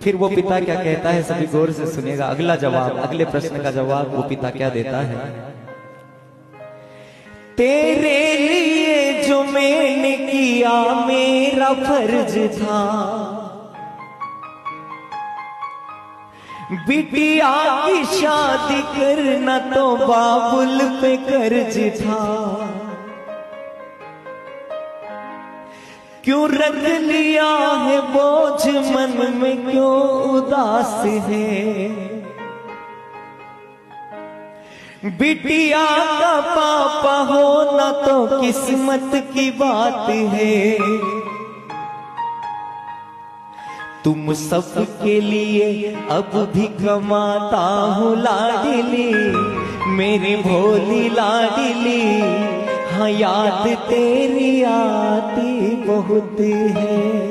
फिर वो पिता क्या कहता है, सभी गौर से सुनेगा। अगला जवाब, अगले प्रश्न का जवाब वो पिता क्या देता है। तेरे लिए जो मैंने किया मेरा फर्ज था, बिटिया की शादी करना तो बाबुल पे कर्ज था। क्यों रख लिया है बोझ मन में, क्यों उदास है। बिटिया का पापा होना तो किस्मत की बात है। तुम सबके लिए अब भी कमाता हूँ लाडली, मेरी भोली लाडली। हाँ याद तेरी आती बहुत है।